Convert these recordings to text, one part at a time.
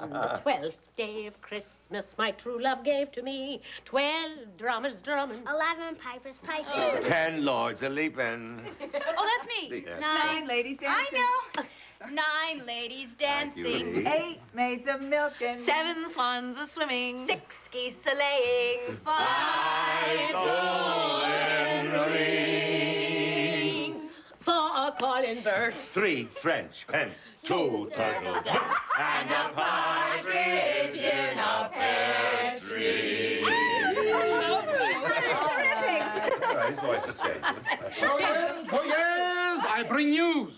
On the 12th day of Christmas, my true love gave to me 12 drummers drumming. 11 pipers piping. 10 lords a-leaping. Oh, that's me. Yeah. 9 ladies dancing. I know. 9 ladies dancing. 8 maids a milking. 7 swans a swimming. 6 geese a laying. 5 golden rings. 4 calling birds. 3 French hens. 2 turtle doves. And a partridge in a pear tree. His voice has changed. Oh, yes, I bring news.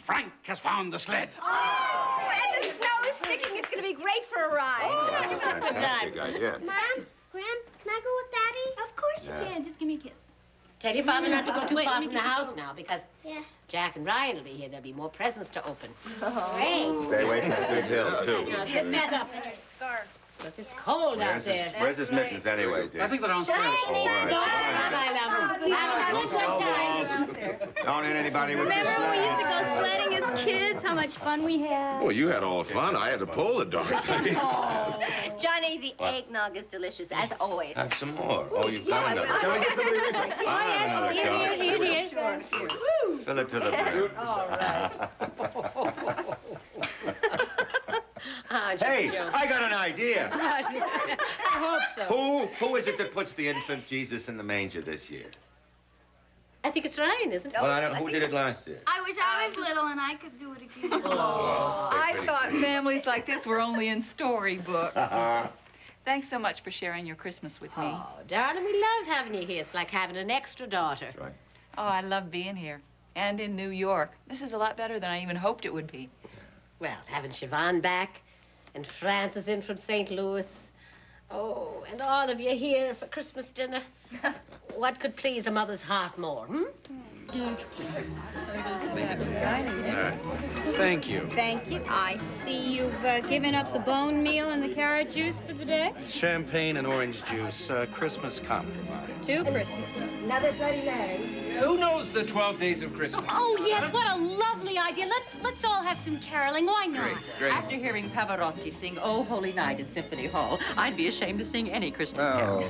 Frank has found the sled. Oh, and the snow is sticking. It's going to be great for a ride. That's a fantastic idea. Mom, Gran, can I go with Daddy? Of course you can. Just give me a kiss. Tell your father not to go too far from the house now, because Yeah. Jack and Ryan will be here. There'll be more presents to open. Stay away from that big hill, too. Now, zip that up. Her scarf. Because it's cold out there. Where's his mittens anyway, dear? I think they're downstairs. Oh, all right. Bye, love. Have a good time. Don't hit anybody with the Remember when we used to sled. go sledding as kids? How much fun we had. Well, you had all the fun. I had to pull the darn thing. Johnny, the eggnog is delicious, as always. Have some more. Oh, you've got another. Can we get somebody with me? I'll have another cup. Fill it to the brim. Hey, I got an idea. I hope so. Who is it that puts the infant Jesus in the manger this year? I think it's Ryan, isn't it? Well, I don't. Who did it last year? I wish I was little and I could do it again. I thought families like this were only in storybooks. Thanks so much for sharing your Christmas with me. Oh, darling, we love having you here. It's like having an extra daughter. Right. Oh, I love being here. And in New York. This is a lot better than I even hoped it would be. Well, having Siobhan back and Francis in from St. Louis. Oh, and all of you here for Christmas dinner. What could please a mother's heart more, hmm? Thank you. Thank you. I see you've given up the bone meal and the carrot juice for the day. Champagne and orange juice, Christmas compromise. To Christmas. Who knows the 12 days of Christmas? Oh, yes, what a lovely idea. Let's all have some caroling. Why not? Great. After hearing Pavarotti sing Oh Holy Night at Symphony Hall, I'd be ashamed to sing any Christmas carol.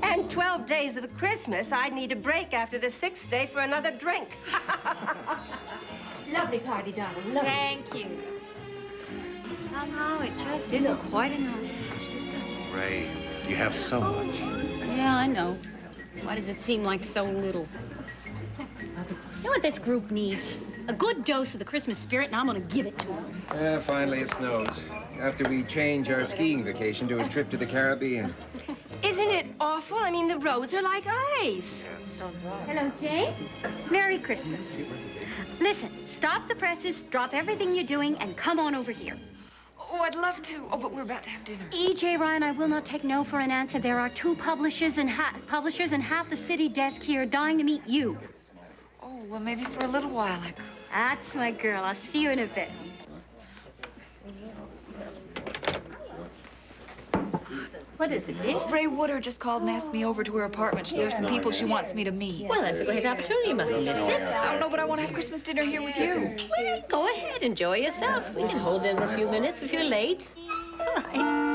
And 12 days of Christmas, I'd need a break after the 6th day for another drink. Lovely party, darling. Lovely. Thank you. Somehow it just isn't quite enough. Ray, you have so much. Yeah, I know. Why does it seem like so little? You know what this group needs? A good dose of the Christmas spirit, and I'm gonna give it to them. Finally it snows. After we change our skiing vacation to a trip to the Caribbean. Isn't it awful? I mean, the roads are like ice. Hello, Jay. Merry Christmas. Listen, stop the presses, drop everything you're doing, and come on over here. Oh, I'd love to. Oh, but we're about to have dinner. E.J. Ryan, I will not take no for an answer. There are 2 publishers and half the city desk here dying to meet you. Oh, well, maybe for a little while I could. That's my girl. I'll see you in a bit. What is it, dear? Ray Woodard just called and asked me over to her apartment. There's some people she wants me to meet. Well, that's a great opportunity. You mustn't miss it. I don't know, but I want to have Christmas dinner here with you. Well, go ahead. Enjoy yourself. We can hold in for a few minutes if you're late. It's all right.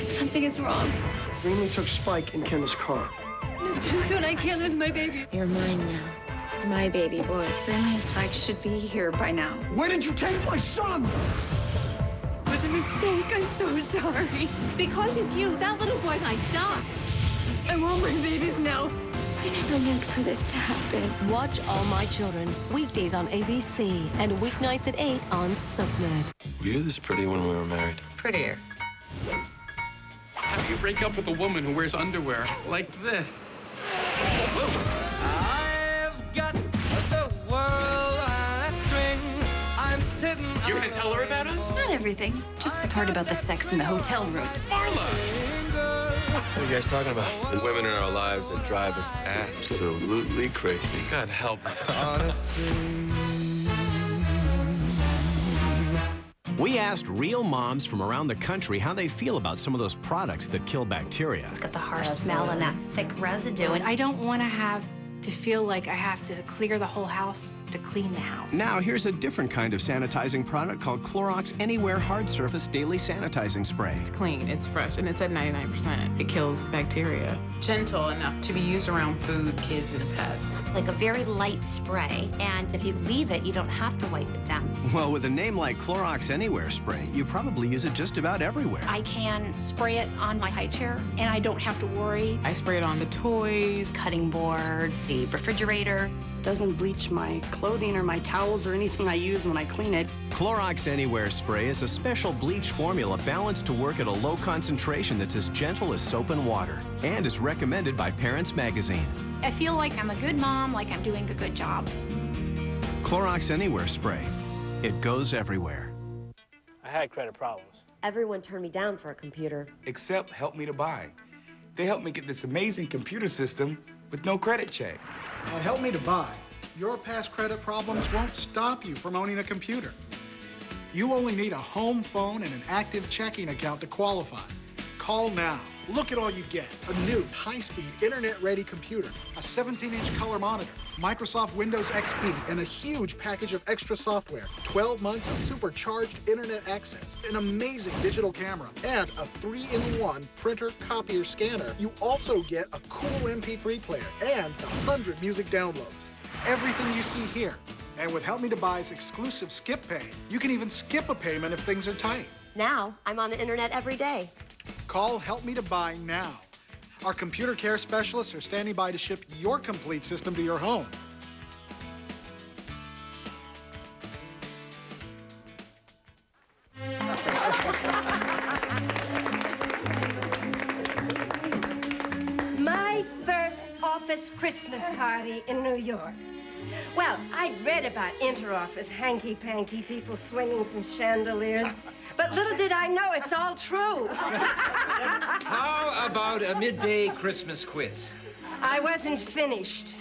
Something is wrong. Greenlee took Spike in Kenna's car. It's too soon. I can't lose my baby. You're mine now. My baby boy. Greenlee and Spike should be here by now. Where did you take my son? It was a mistake. I'm so sorry. Because of you, that little boy might die. I want my babies now. I never meant for this to happen. Watch All My Children, weekdays on ABC and weeknights at 8 on SoapNet. Were you this pretty when we were married? Prettier. How do you break up with a woman who wears underwear like this? tell her about us? Not everything. Just the part about the sex in the hotel rooms. What are you guys talking about? The women in our lives that drive us absolutely crazy. God help me. We asked real moms from around the country how they feel about some of those products that kill bacteria. It's got the harsh smell and that thick residue, and I don't want to have to feel like I have to clear the whole house to clean the house. Now, here's a different kind of sanitizing product called Clorox Anywhere Hard Surface Daily Sanitizing Spray. It's clean, it's fresh, and it's at 99%. It kills bacteria. Gentle enough to be used around food, kids, and pets. Like a very light spray, and if you leave it, you don't have to wipe it down. Well, with a name like Clorox Anywhere Spray, you probably use it just about everywhere. I can spray it on my high chair, and I don't have to worry. I spray it on the toys, cutting boards, the refrigerator. Doesn't bleach my clothing or my towels or anything I use when I clean it. Clorox Anywhere Spray is a special bleach formula balanced to work at a low concentration that's as gentle as soap and water, and is recommended by Parents Magazine. I feel like I'm a good mom, like I'm doing a good job. Clorox Anywhere Spray. It goes everywhere. I had credit problems. Everyone turned me down for a computer. Except Help Me to Buy. They helped me get this amazing computer system with no credit check. At Help Me to Buy, your past credit problems won't stop you from owning a computer. You only need a home phone and an active checking account to qualify. Call now. Look at all you get. A new high-speed, internet-ready computer, a 17-inch color monitor, Microsoft Windows XP, and a huge package of extra software, 12 months of supercharged internet access, an amazing digital camera, and a 3-in-1 printer, copier, scanner. You also get a cool MP3 player and 100 music downloads. Everything you see here. And with Help Me to Buy's exclusive Skip Pay, you can even skip a payment if things are tight. Now, I'm on the internet every day. Call Help Me to Buy now. Our computer care specialists are standing by to ship your complete system to your home. My first office Christmas party in New York. Well, I'd read about inter-office hanky-panky people swinging from chandeliers, but little did I know it's all true. How about a midday Christmas quiz? I wasn't finished.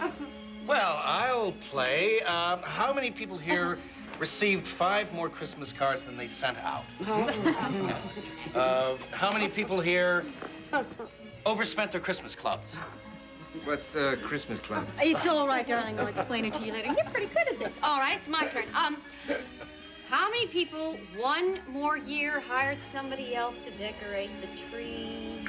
Well, I'll play. How many people here received 5 more Christmas cards than they sent out? How many people here overspent their Christmas clubs? What's a Christmas club? It's all right, darling. I'll explain it to you later. You're pretty good at this. All right, it's my turn. How many people one more year hired somebody else to decorate the tree?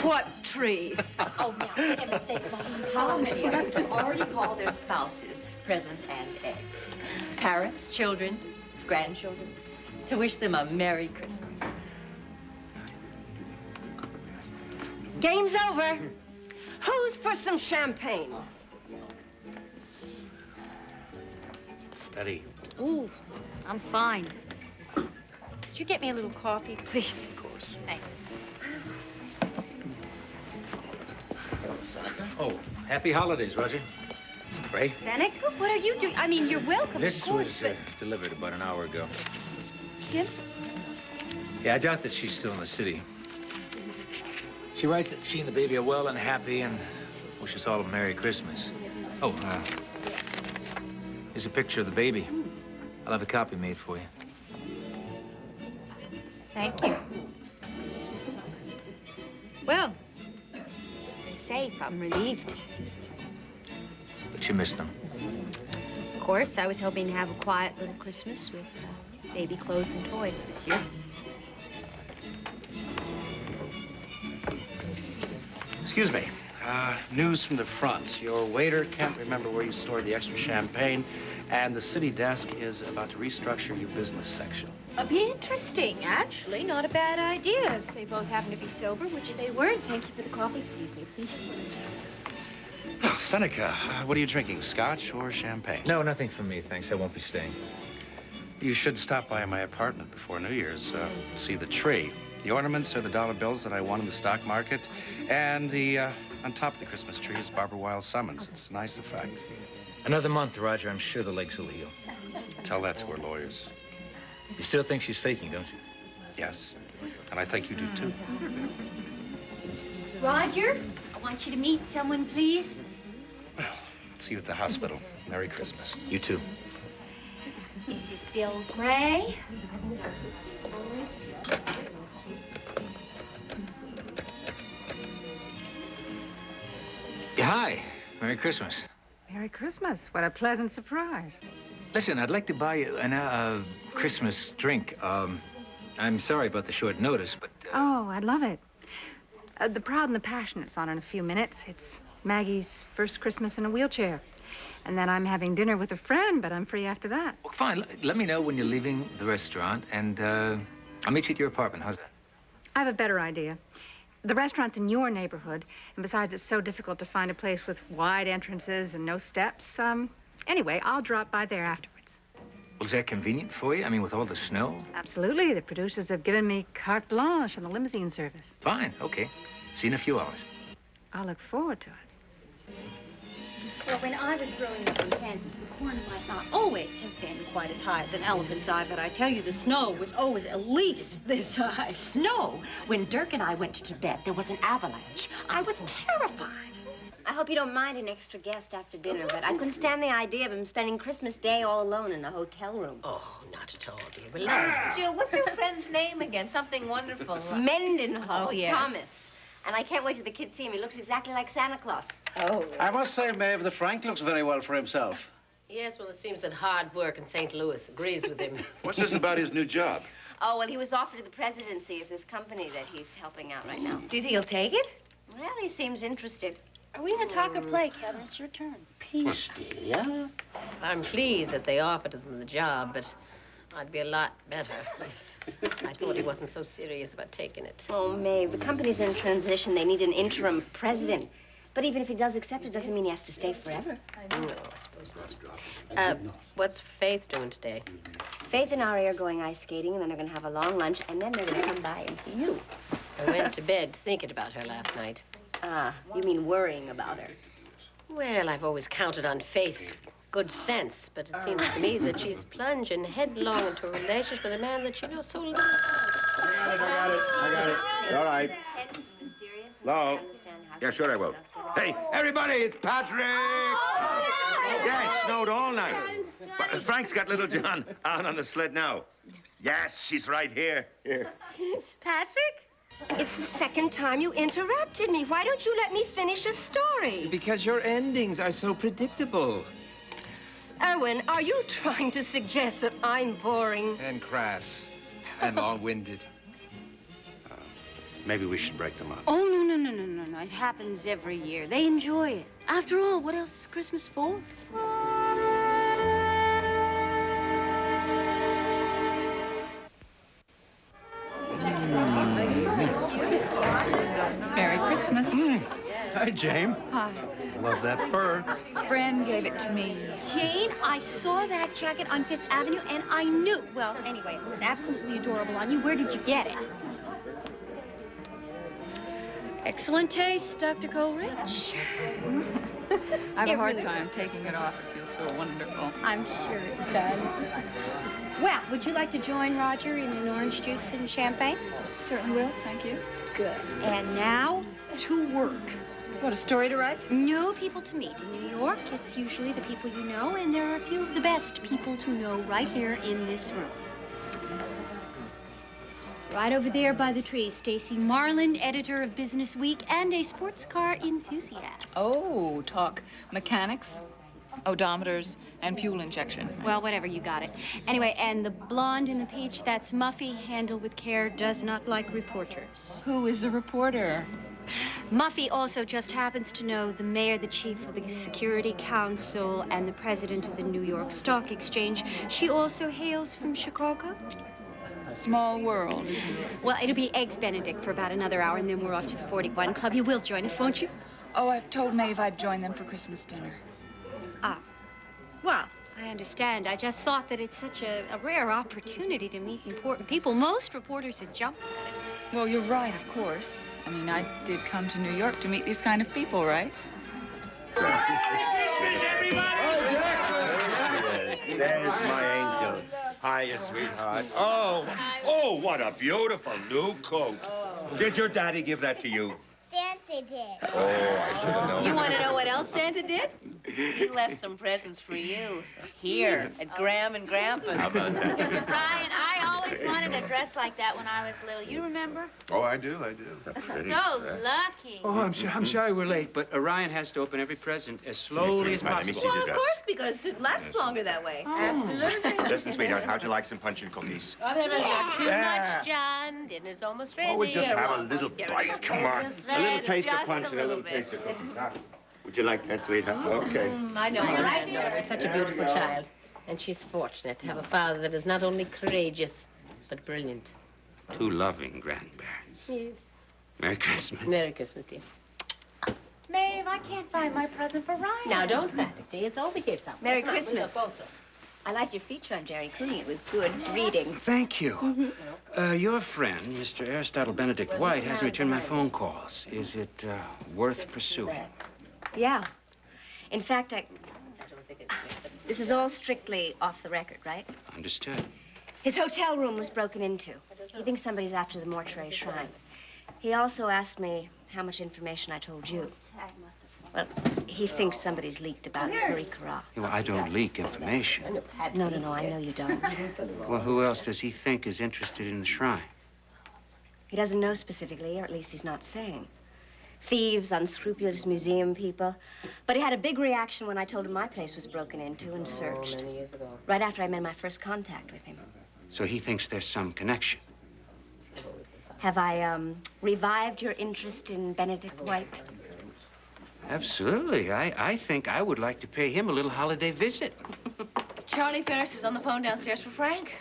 What tree? Oh, now, for heaven's sakes, Mom. How many have already called their spouses present and eggs? Parents, children, grandchildren, to wish them a Merry Christmas. Game's over. Who's for some champagne? Steady. Ooh, I'm fine. Could you get me a little coffee, please? Of course. Thanks. Oh, happy holidays, Roger. Ray? Seneca, what are you doing? I mean, you're welcome, This of course, was but... delivered about an hour ago. Kim? Yeah, I doubt that she's still in the city. She writes that she and the baby are well and happy and wishes all a Merry Christmas. Oh, here's a picture of the baby. I'll have a copy made for you. Thank you. Well, they're safe. I'm relieved. But you missed them. Of course, I was hoping to have a quiet little Christmas with baby clothes and toys this year. Excuse me. News from the front. Your waiter can't remember where you stored the extra champagne, and the city desk is about to restructure your business section. Be interesting, actually. Not a bad idea if they both happen to be sober, which they weren't. Thank you for the coffee. Excuse me, please. Oh, Seneca, what are you drinking, scotch or champagne? No, nothing from me, thanks. I won't be staying. You should stop by my apartment before New Year's. See the tree. The ornaments are the dollar bills that I won in the stock market, and on top of the Christmas tree is Barbara Wilde's summons. It's a nice effect. Another month, Roger. I'm sure the legs will heal. Tell that to her lawyers. You still think she's faking, don't you? Yes. And I think you do, too. Roger, I want you to meet someone, please. See you at the hospital. Merry Christmas. You too. This is Bill Gray. Yeah, hi. Merry Christmas. Merry Christmas. What a pleasant surprise. Listen, I'd like to buy you a Christmas drink. I'm sorry about the short notice, but... Oh, I'd love it. The Proud and the Passionate's on in a few minutes. It's Maggie's first Christmas in a wheelchair. And then I'm having dinner with a friend, but I'm free after that. Well, fine. Let me know when you're leaving the restaurant, and I'll meet you at your apartment. How's that? I have a better idea. The restaurant's in your neighborhood, and besides, it's so difficult to find a place with wide entrances and no steps. Anyway, I'll drop by there afterwards. Well, is that convenient for you? I mean, with all the snow? Absolutely. The producers have given me carte blanche on the limousine service. Fine. Okay. See you in a few hours. I'll look forward to it. Well, when I was growing up in Kansas, the corn might not always have been quite as high as an elephant's eye, but I tell you, the snow was always at least this high. Snow? When Dirk and I went to Tibet, there was an avalanche. I was terrified. I hope you don't mind an extra guest after dinner, but I couldn't stand the idea of him spending Christmas Day all alone in a hotel room. Oh, not at all, dear. Well, Jill, what's your friend's name again? Something wonderful. Mendenhall, Oh, yes. Thomas. And I can't wait till the kids see him. He looks exactly like Santa Claus. Oh. I must say, Maeve, the Frank looks very well for himself. Yes, well, it seems that hard work in St. Louis agrees with him. What's this about his new job? Oh, well, he was offered the presidency of this company that he's helping out right now. Do you think he'll take it? Well, he seems interested. Are we gonna talk or play, Kevin? It's your turn. Peace, dear. I'm pleased that they offered him the job, but I'd be a lot better if I thought he wasn't so serious about taking it. Oh, Maeve, the company's in transition. They need an interim president. But even if he does accept it, doesn't mean he has to stay forever. No, I suppose not. What's Faith doing today? Faith and Ari are going ice skating, and then they're going to have a long lunch, and then they're going to come by and see you. I went to bed thinking about her last night. Ah, you mean worrying about her? Well, I've always counted on Faith's good sense, but it seems to me that she's plunging headlong into a relationship with a man that she knows so little. I got it. All right. Hello? Yeah, sure I will. Hey, everybody, it's Patrick! Yeah, it snowed all night. But Frank's got little John out on the sled now. Yes, she's right here. Here. Patrick? It's the second time you interrupted me. Why don't you let me finish a story? Because your endings are so predictable. Owen, are you trying to suggest that I'm boring? And crass. And long-winded. Maybe we should break them up. Oh, no. It happens every year. They enjoy it. After all, what else is Christmas for? Merry Christmas. Hi, Jane. Hi. Love that fur. Friend gave it to me. Jane, I saw that jacket on Fifth Avenue, and I knew. Well, anyway, it was absolutely adorable on you. Where did you get it? Excellent taste, Dr. Coleridge. I have a hard really time taking it off. It feels so wonderful. I'm sure it does. Well, would you like to join Roger in an orange juice and champagne? Certainly will, thank you. Good. And now, to work. What, a story to write? New people to meet. In New York, it's usually the people you know, and there are a few of the best people to know right here in this room. Right over there by the tree, Stacy Marland, editor of Business Week and a sports car enthusiast. Oh, talk mechanics, odometers, and fuel injection. Well, whatever, you got it. Anyway, and the blonde in the peach, that's Muffy, handle with care, does not like reporters. Who is a reporter? Muffy also just happens to know the mayor, the chief of the Security Council, and the president of the New York Stock Exchange. She also hails from Chicago. Small world, isn't it? Well, it'll be Eggs Benedict for about another hour, and then we're off to the 41 Club. You will join us, won't you? Oh, I've told Maeve I'd join them for Christmas dinner. Ah. Well, I understand. I just thought that it's such a rare opportunity to meet important people. Most reporters would jump at it. Well, you're right, of course. I mean, I did come to New York to meet these kind of people, right? There's my hiya, sweetheart. Oh, what a beautiful new coat. Did your daddy give that to you? Santa did. Oh, I should have known. You want to know what else Santa did? He left some presents for you here at Graham and Grandpa's. How about that? Ryan, I always wanted a dress like that when I was little. You remember? Oh, I do. So lucky. Oh, I'm sorry we're late, but Orion has to open every present as slowly as Let me possible. see Well, the of dress. course, because it lasts longer that way. Absolutely. Listen, sweetheart, how'd you like some punch and cookies? Oh, no, not too much, John. Dinner's almost ready. Oh, we just have a Almost little getting bite. Come on. Just A little ready, taste of just punch and a little bit. taste of cookies. Huh? Would you like that, sweetheart? Okay. I know. My granddaughter is such a beautiful child, and she's fortunate to have a father that is not only courageous, but brilliant. Two loving grandparents. Yes. Merry Christmas. Merry Christmas, dear. Maeve, I can't find my present for Ryan. Now, don't panic, dear. It's over here somewhere. Merry Come on, we'll Christmas. go both of them. I liked your feature on Jerry Clooney. It was good reading. Thank you. Your friend, Mr. Aristotle Benedict White, hasn't returned my phone calls. Is it worth pursuing? Yeah. In fact, this is all strictly off the record, right? Understood. His hotel room was broken into. He thinks somebody's after the mortuary shrine. He also asked me how much information I told you. Well, he thinks somebody's leaked about Marie Carra. Well, I don't leak information. No, I know you don't. Well, who else does he think is interested in the shrine? He doesn't know specifically, or at least he's not saying. Thieves, unscrupulous museum people. But he had a big reaction when I told him my place was broken into and searched. Many years ago. Right after I made my first contact with him. So he thinks there's some connection. Have I, revived your interest in Benedict White? Absolutely. I think I would like to pay him a little holiday visit. Charlie Ferris is on the phone downstairs for Frank.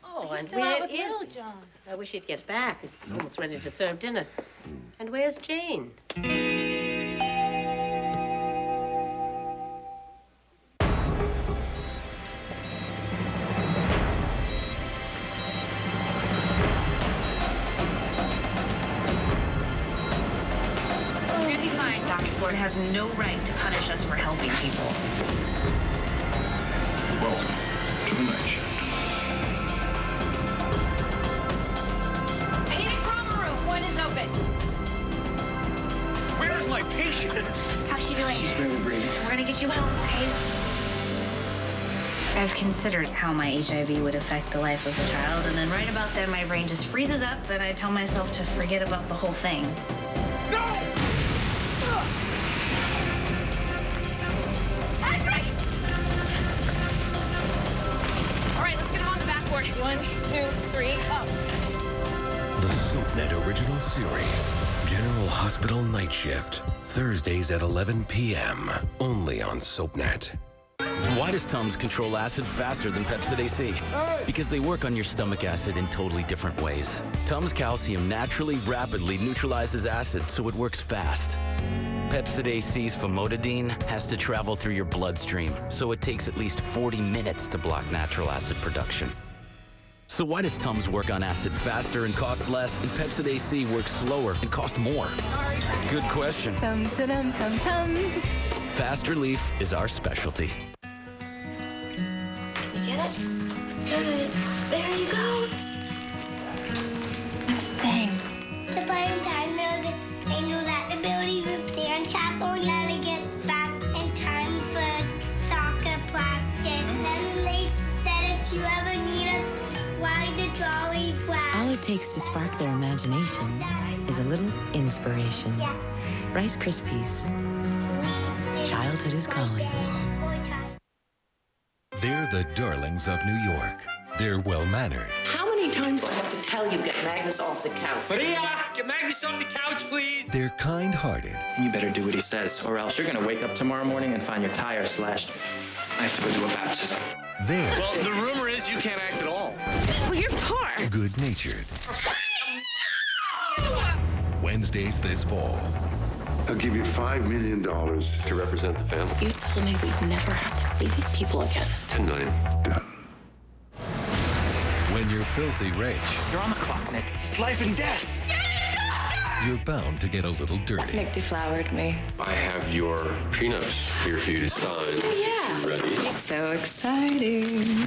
Oh, He's and still where out with is little he? John. I wish he'd get back. It's almost ready to serve dinner. And where's Jane? We're gonna be fine. Dr. Ford has no right to punish us for helping people. Welcome to the night shift. I need a trauma room. One is open. Where's my patient? How's she doing? She's barely breathing. We're gonna get you help, okay? I've considered how my HIV would affect the life of the child, and then right about then my brain just freezes up and I tell myself to forget about the whole thing. All right, let's get him on the backboard. 1, 2, 3, up. The SoapNet original series, General Hospital Night Shift, Thursdays at 11 p.m. Only on SoapNet. Why does Tums control acid faster than Pepcid AC? Because they work on your stomach acid in totally different ways. Tums Calcium naturally, rapidly neutralizes acid, so it works fast. Pepcid AC's famotidine has to travel through your bloodstream, so it takes at least 40 minutes to block natural acid production. So why does Tums work on acid faster and cost less, and Pepcid AC works slower and cost more? Good question. Fast relief is our specialty. You get it? Good. There you go. What's the thing? The Valentine know they knew that the building was sandcastle and had to get back in time for soccer practice. And they said if you ever need us, ride the trolley flat. All it takes to spark their imagination is a little inspiration. Rice Krispies. Childhood is calling. They're the darlings of New York. They're well-mannered. How many times do I have to tell you, get Magnus off the couch? Maria, get Magnus off the couch, please. They're kind-hearted. And you better do what he says, or else you're gonna wake up tomorrow morning and find your tire slashed. I have to go do a baptism. They're Well, the rumor is you can't act at all. Well, you're poor. good-natured. Wednesdays this fall. I'll give you $5 million to represent the family. You told me we'd never have to see these people again. $10 million. Done. When you're filthy rich, You're on the clock, Nick. It's life and death. you're bound to get a little dirty. Nick deflowered me. I have your prenups here for you to sign. Yeah. Ready? So exciting.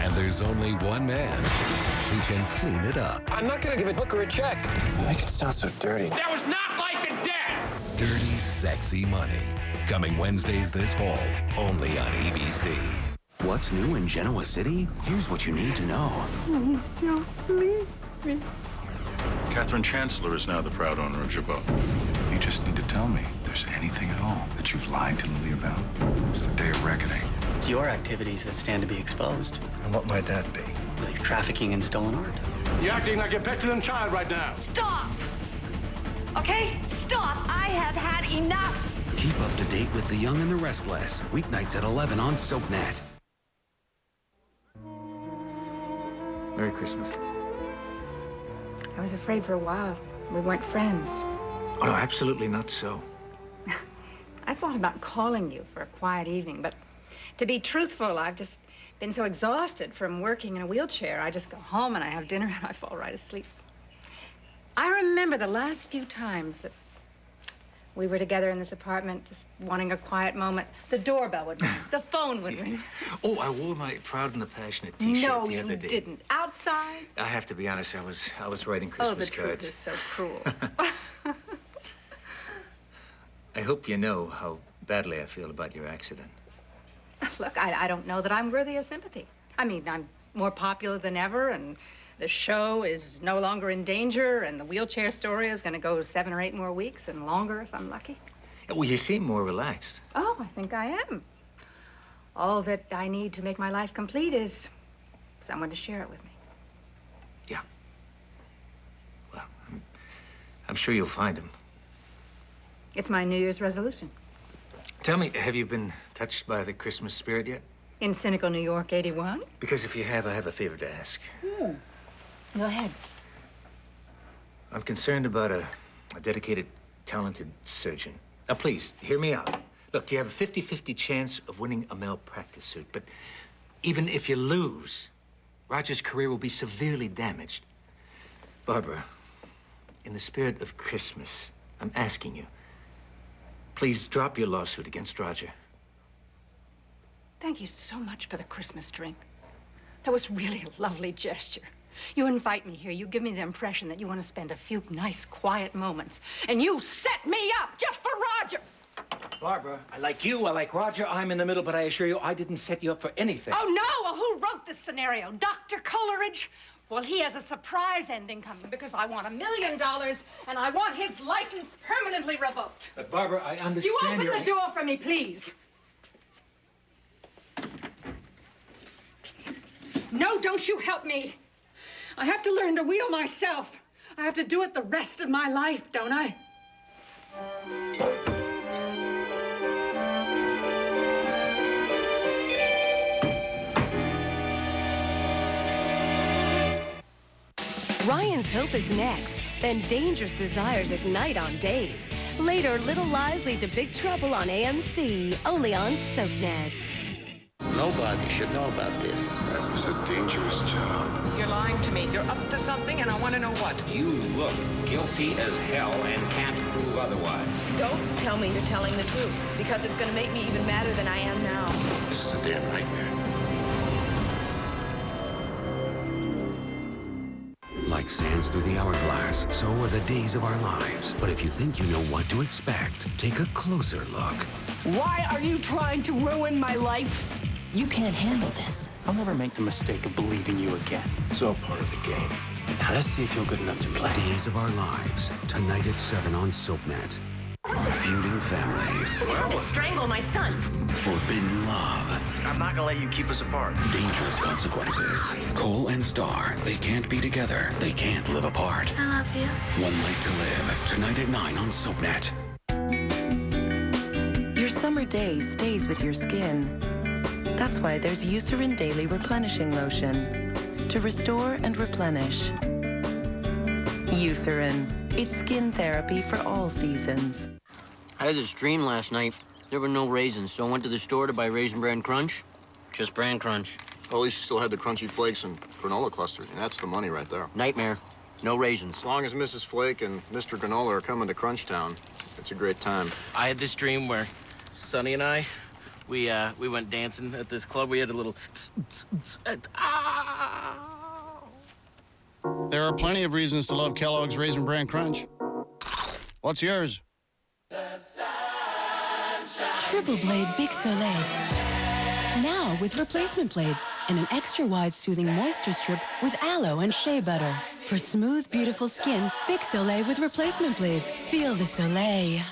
And there's only one man who can clean it up. I'm not gonna give a hooker a check. You make it sound so dirty. That was not life and death! Dirty, Sexy Money. Coming Wednesdays this fall, only on ABC. What's new in Genoa City? Here's what you need to know. Please don't leave me. Catherine Chancellor is now the proud owner of Jabot. You just need to tell me if there's anything at all that you've lied to Lily about. It's the day of reckoning. It's your activities that stand to be exposed. And what might that be? Well, you're trafficking in stolen art. You're acting like a petulant child right now. Stop! Okay, stop! I have had enough! Keep up to date with The Young and the Restless. Weeknights at 11 on SoapNet. Merry Christmas. I was afraid for a while we weren't friends. Oh, no, absolutely not so. I thought about calling you for a quiet evening, but to be truthful, I've just been so exhausted from working in a wheelchair. I just go home and I have dinner and I fall right asleep. I remember the last few times that we were together in this apartment, just wanting a quiet moment. The doorbell would ring, the phone would ring. Oh, I wore my Proud and the Passionate T-shirt No, the other you day. didn't. Outside? I have to be honest, I was writing Christmas the cards. truth is so cruel. I hope you know how badly I feel about your accident. Look, I don't know that I'm worthy of sympathy. I mean, I'm more popular than ever, and the show is no longer in danger, and the wheelchair story is going to go 7 or 8 more weeks and longer if I'm lucky. Well, you seem more relaxed. Oh, I think I am. All that I need to make my life complete is someone to share it with me. Yeah. Well, I'm sure you'll find him. It's my New Year's resolution. Tell me, have you been touched by the Christmas spirit yet? In cynical New York, 81? Because if you have, I have a favor to ask. Go ahead. I'm concerned about a dedicated, talented surgeon. Now, please, hear me out. Look, you have a 50-50 chance of winning a malpractice suit, but even if you lose, Roger's career will be severely damaged. Barbara, in the spirit of Christmas, I'm asking you, please drop your lawsuit against Roger. Thank you so much for the Christmas drink. That was really a lovely gesture. You invite me here, you give me the impression that you want to spend a few nice, quiet moments, and you set me up just for Roger! Barbara, I like you, I like Roger, I'm in the middle, but I assure you, I didn't set you up for anything. Oh, no? Well, who wrote this scenario? Dr. Coleridge? Well, he has a surprise ending coming because I want $1 million, and I want his license permanently revoked. But Barbara, I understand You open the door for me, please. No, don't you help me. I have to learn to wheel myself. I have to do it the rest of my life, don't I? Ryan's Hope is next, then Dangerous Desires ignite on days. Later, Little Lies lead to big trouble on AMC, only on SoapNet. Nobody should know about this. That was a dangerous job. You're lying to me. You're up to something, and I want to know what. You look guilty as hell and can't prove otherwise. Don't tell me you're telling the truth, because it's going to make me even madder than I am now. This is a damn nightmare. Like sands through the hourglass, so are the days of our lives. But if you think you know what to expect, take a closer look. Why are you trying to ruin my life? You can't handle this. I'll never make the mistake of believing you again. It's all part of the game. Now let's see if you're good enough to play. Days of Our Lives, tonight at 7 on SoapNet. Feuding families. Strangle my son. Forbidden love. I'm not gonna let you keep us apart. Dangerous consequences. Cole and Star, they can't be together. They can't live apart. I love you. One Life to Live, tonight at 9 on SoapNet. Your summer day stays with your skin. That's why there's Eucerin Daily Replenishing Lotion to restore and replenish. Eucerin. It's skin therapy for all seasons. I had this dream last night. There were no raisins, so I went to the store to buy Raisin Bran Crunch. Just Bran Crunch. Well, at least you still had the crunchy flakes and granola clusters, and that's the money right there. Nightmare. No raisins. As long as Mrs. Flake and Mr. Granola are coming to Crunch Town, it's a great time. I had this dream where Sonny and I We went dancing at this club. We had a little There are plenty of reasons to love Kellogg's Raisin Bran Crunch. What's yours? Triple Blade Big Soleil. Now with replacement blades and an extra wide soothing moisture strip with aloe and shea butter. For smooth, beautiful skin, Big Soleil with replacement blades. Feel the soleil.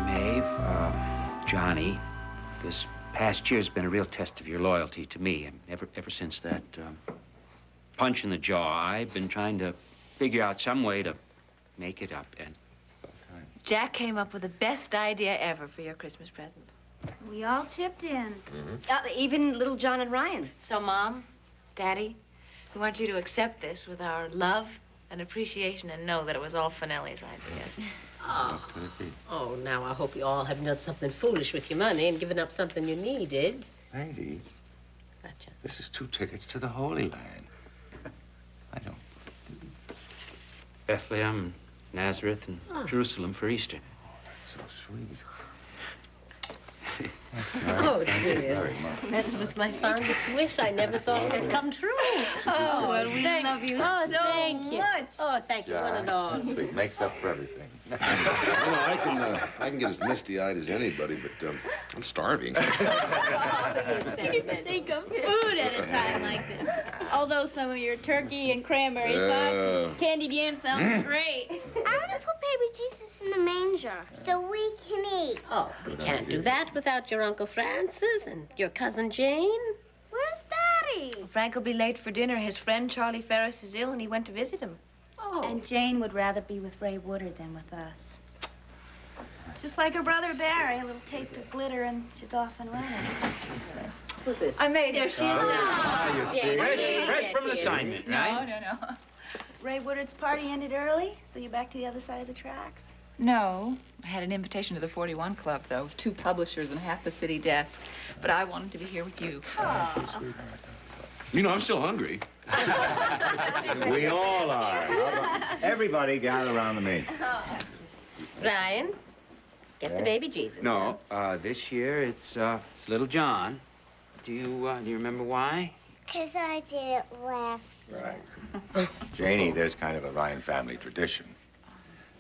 Maeve, Johnny, this past year's been a real test of your loyalty to me. And ever since that punch in the jaw, I've been trying to figure out some way to make it up. And Jack came up with the best idea ever for your Christmas present. We all chipped in. Even little John and Ryan. So, Mom, Daddy, we want you to accept this with our love and appreciation and know that it was all Finelli's idea. Oh, now I hope you all haven't done something foolish with your money and given up something you needed. Lady, Gotcha. this is 2 tickets to the Holy Land. I don't. Bethlehem, Nazareth, and Jerusalem for Easter. So sweet. Oh, Thank you dear. very much. That was my fondest wish. I never thought it would come true. Oh, well, we love you so thank you. much. Oh, thank you, one and all. Sweet. Makes up for everything. I can get as misty-eyed as anybody, but I'm starving. You can think of food at a time like this. Although some of your turkey and cranberry sauce and candied yam sounds great. I want to put baby Jesus in the manger so we can eat. Oh, we can't do that without your Uncle Francis and your cousin Jane. Where's Daddy? Frank will be late for dinner. His friend Charlie Ferris is ill, and he went to visit him. Oh. And Jane would rather be with Ray Woodard than with us. Just like her brother Barry, a little taste of glitter and she's off and running. Who's this? I made her. There she is now. you see. Fresh from an assignment, right? No. Ray Woodard's party ended early, so you're back to the other side of the tracks. No. I had an invitation to the 41 Club, though. 2 publishers and half the city desk. But I wanted to be here with you. You know, I'm still hungry. We all are. Everybody gather around the manger. Ryan, get the baby Jesus. No, this year it's little John. Do you remember why? 'Cause I did it last year. Janie, there's kind of a Ryan family tradition.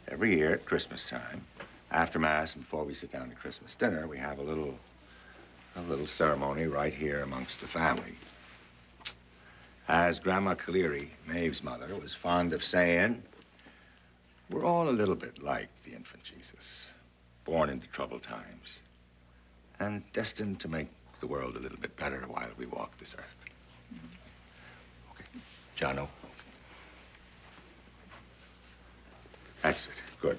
Every year at Christmas time, after Mass and before we sit down to Christmas dinner, we have a little ceremony right here amongst the family. As Grandma Cleary, Maeve's mother, was fond of saying, we're all a little bit like the infant Jesus, born into troubled times and destined to make the world a little bit better while we walk this earth. Okay, Jono. That's it. Good.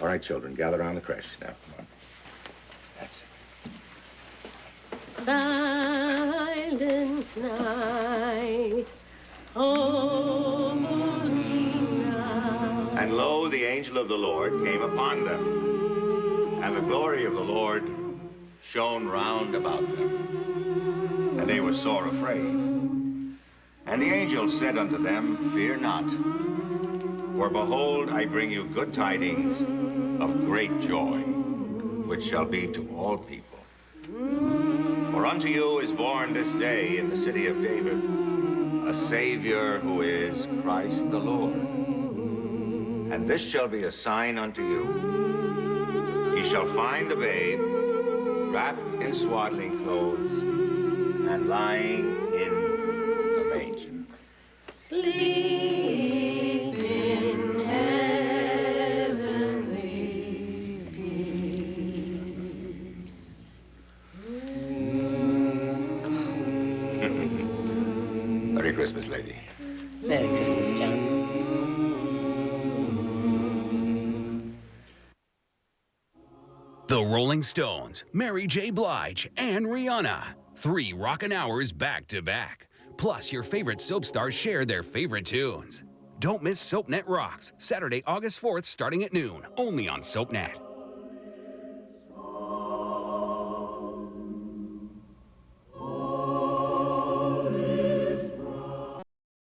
All right, children, gather around the creche. Now, come on. That's it. Silent night, holy night. And lo, the angel of the Lord came upon them, and the glory of the Lord shone round about them. And they were sore afraid. And the angel said unto them, fear not, for behold, I bring you good tidings of great joy, which shall be to all people. For unto you is born this day in the city of David a Savior who is Christ the Lord. And this shall be a sign unto you. Ye shall find a babe wrapped in swaddling clothes and lying in the manger. Sleep in heavenly peace. Merry Christmas, lady. Merry Christmas, John. The Rolling Stones, Mary J. Blige, and Rihanna. 3 rockin' hours back to back. Plus, your favorite soap stars share their favorite tunes. Don't miss SoapNet Rocks, Saturday, August 4th, starting at noon, only on SoapNet.